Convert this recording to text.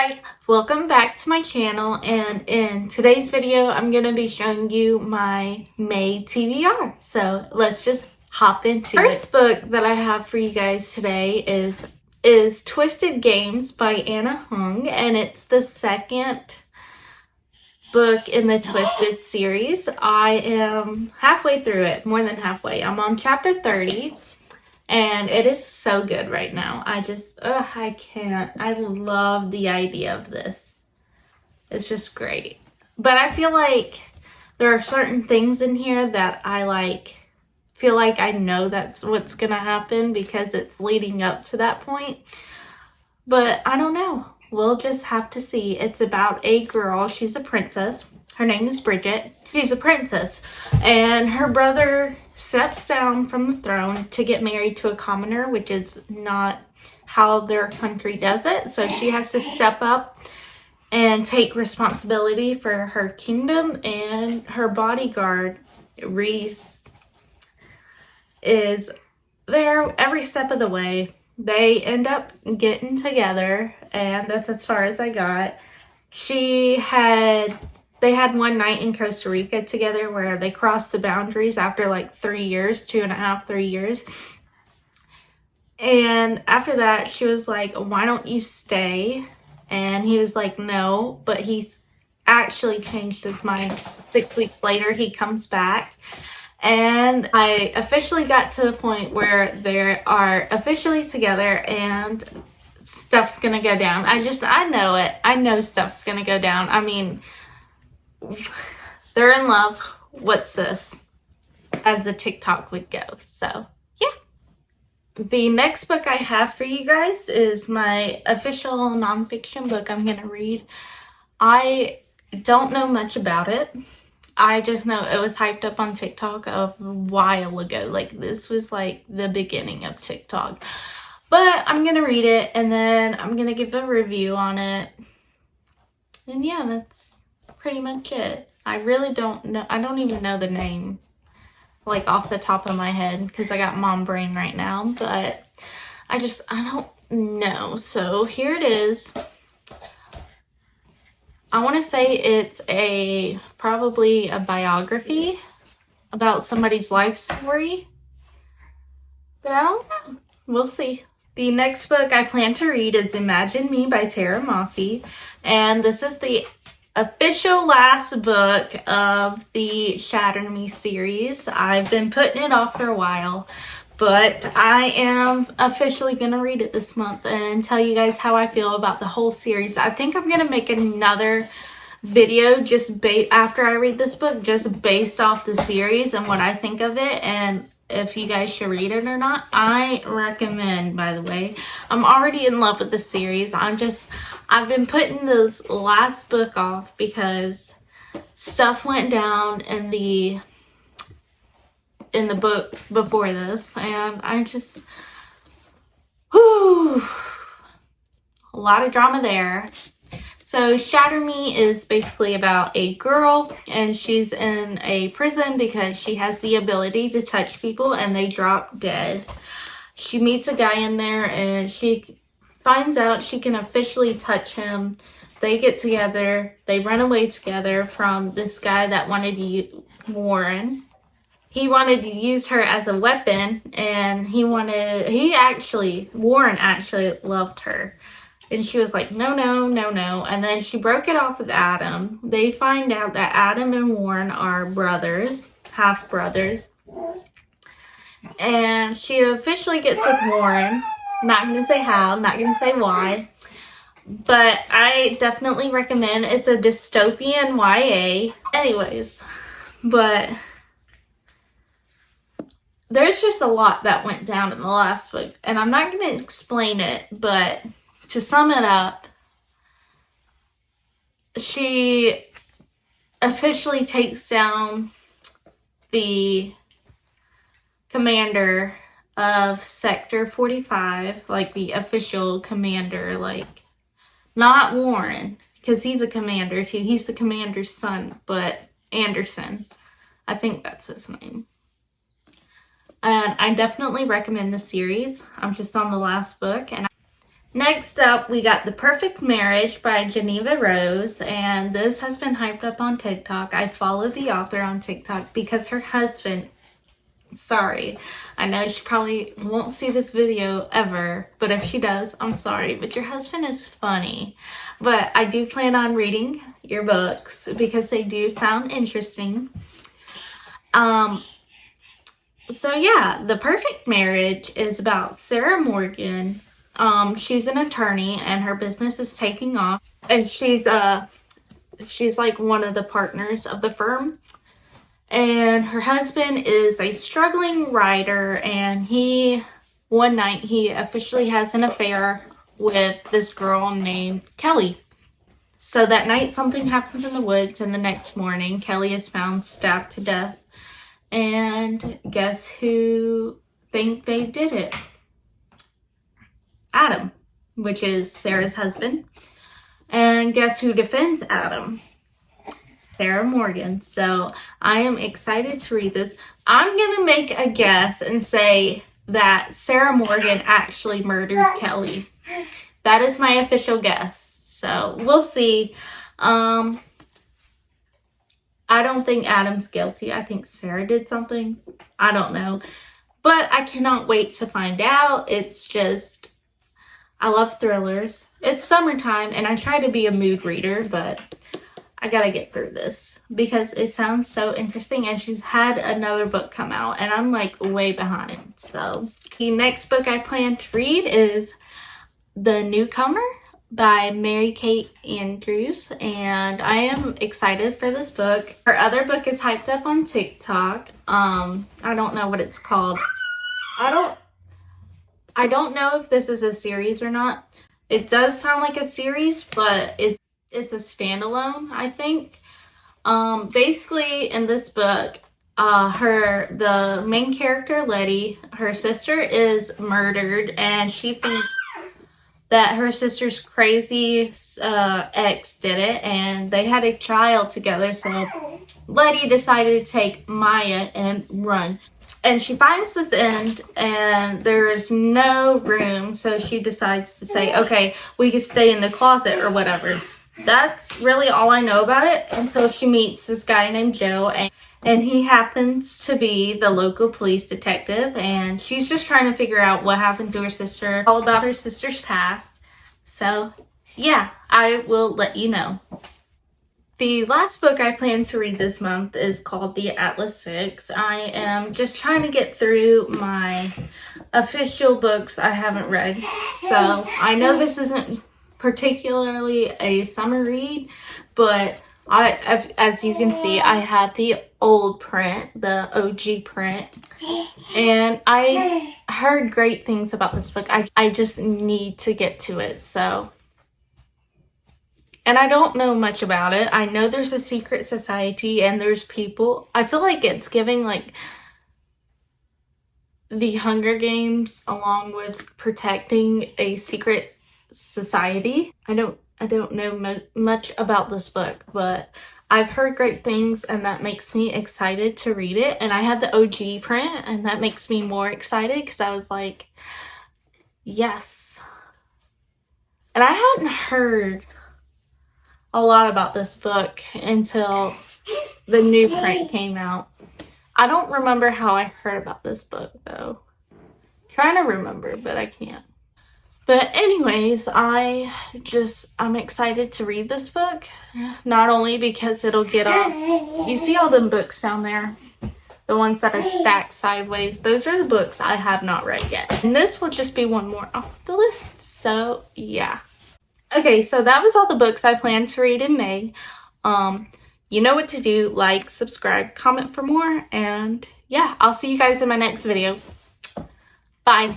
guys, welcome back to my channel, and in today's video I'm going to be showing you my May TBR. So let's just hop into it. First book that I have for you guys today is Twisted Games by Anna Hung, and it's the second book in the Twisted series. I am halfway through it, more than halfway. I'm on chapter 30. And it is so good right now. I can't. I love the idea of this. It's just great. But I feel like there are certain things in here that I feel like I know that's what's gonna happen because it's leading up to that point. But I don't know. We'll just have to see. It's about a girl. She's a princess. Her name is Bridget. She's a princess, and her brother steps down from the throne to get married to a commoner, which is not how their country does it. So she has to step up and take responsibility for her kingdom, and her bodyguard, Reese, is there every step of the way. They end up getting together, and that's as far as I got. They had one night in Costa Rica together where they crossed the boundaries after like 3 years, 2.5, 3 years. And after that, she was like, why don't you stay? And he was like, no, but he's actually changed his mind. 6 weeks later, he comes back. And I officially got to the point where they are officially together and stuff's gonna go down. I know it. I know stuff's gonna go down. I mean, they're in love. What's this? As the TikTok would go. So, yeah. The next book I have for you guys is my official nonfiction book I'm going to read. I don't know much about it. I just know it was hyped up on TikTok a while ago. Like, this was like the beginning of TikTok. But I'm going to read it, and then I'm going to give a review on it. And yeah, that's pretty much it. I really don't know. I don't even know the name, like, off the top of my head, because I got mom brain right now. But I don't know. So here it is. I want to say it's probably a biography about somebody's life story. But I don't know. We'll see. The next book I plan to read is Imagine Me by Tara Mafi. And this is the official last book of the Shatter Me series. I've been putting it off for a while, but I am officially going to read it this month and tell you guys how I feel about the whole series. I think I'm going to make another video just after I read this book, just based off the series and what I think of it, and if you guys should read it or not. I recommend, by the way. I'm already in love with the series. I've been putting this last book off because stuff went down in the book before this, and a lot of drama there. So Shatter Me is basically about a girl, and she's in a prison because she has the ability to touch people and they drop dead. She meets a guy in there and she finds out she can officially touch him. They get together. They run away together from this guy that wanted to use Warren. He wanted to use her as a weapon, and Warren actually loved her. And she was like, no, no, no, no. And then she broke it off with Adam. They find out that Adam and Warren are brothers, half brothers. And she officially gets with Warren. Not going to say how, not going to say why. But I definitely recommend. It's a dystopian YA. Anyways, but there's just a lot that went down in the last book. And I'm not going to explain it, but to sum it up, she officially takes down the commander of Sector 45, like the official commander, like not Warren, because he's a commander too. He's the commander's son, but Anderson, I think that's his name. And I definitely recommend the series. I'm just on the last book, and Next up, we got The Perfect Marriage by Geneva Rose, and this has been hyped up on TikTok. I follow the author on TikTok because her husband, sorry, I know she probably won't see this video ever, but if she does, I'm sorry, but your husband is funny. But I do plan on reading your books because they do sound interesting. So yeah, The Perfect Marriage is about Sarah Morgan. She's an attorney and her business is taking off, and she's like one of the partners of the firm. And her husband is a struggling writer, and one night he officially has an affair with this girl named Kelly. So that night something happens in the woods, and the next morning Kelly is found stabbed to death. And guess who think they did it? Adam, which is Sarah's husband. And guess who defends Adam? Sarah Morgan. So I am excited to read this. I'm going to make a guess and say that Sarah Morgan actually murdered Kelly. That is my official guess. So we'll see. I don't think Adam's guilty. I think Sarah did something. I don't know. But I cannot wait to find out. It's just, I love thrillers. It's summertime and I try to be a mood reader, but I gotta get through this because it sounds so interesting, and she's had another book come out and I'm like way behind. So the next book I plan to read is The Newcomer by Mary Kate Andrews, and I am excited for this book. Her other book is hyped up on TikTok. I don't know what it's called. I don't know if this is a series or not. It does sound like a series, but it's a standalone, I think. Basically in this book, the main character, Letty, her sister is murdered, and she thinks that her sister's crazy ex did it, and they had a child together. So Letty decided to take Maya and run. And she finds this end, and there's no room, so she decides to say, okay, we can stay in the closet or whatever. That's really all I know about it until she meets this guy named Joe, and he happens to be the local police detective, and she's just trying to figure out what happened to her sister, all about her sister's past. So yeah, I will let you know. The last book I plan to read this month is called The Atlas Six. I am just trying to get through my official books I haven't read. So I know this isn't particularly a summer read, but as you can see, I had the old print, the OG print, and I heard great things about this book. I just need to get to it. So, and I don't know much about it. I know there's a secret society and there's people. I feel like it's giving like the Hunger Games along with protecting a secret society. I don't know much about this book, but I've heard great things, and that makes me excited to read it. And I had the OG print, and that makes me more excited because I was like, yes. And I hadn't heard a lot about this book until the new print came out. I don't remember how I heard about this book though. I'm trying to remember, but I can't. But anyways, I'm excited to read this book. Not only because it'll get off, you see all them books down there? The ones that are stacked sideways. Those are the books I have not read yet. And this will just be one more off the list. So yeah. Okay, so that was all the books I planned to read in May. You know what to do. Like, subscribe, comment for more. And yeah, I'll see you guys in my next video. Bye.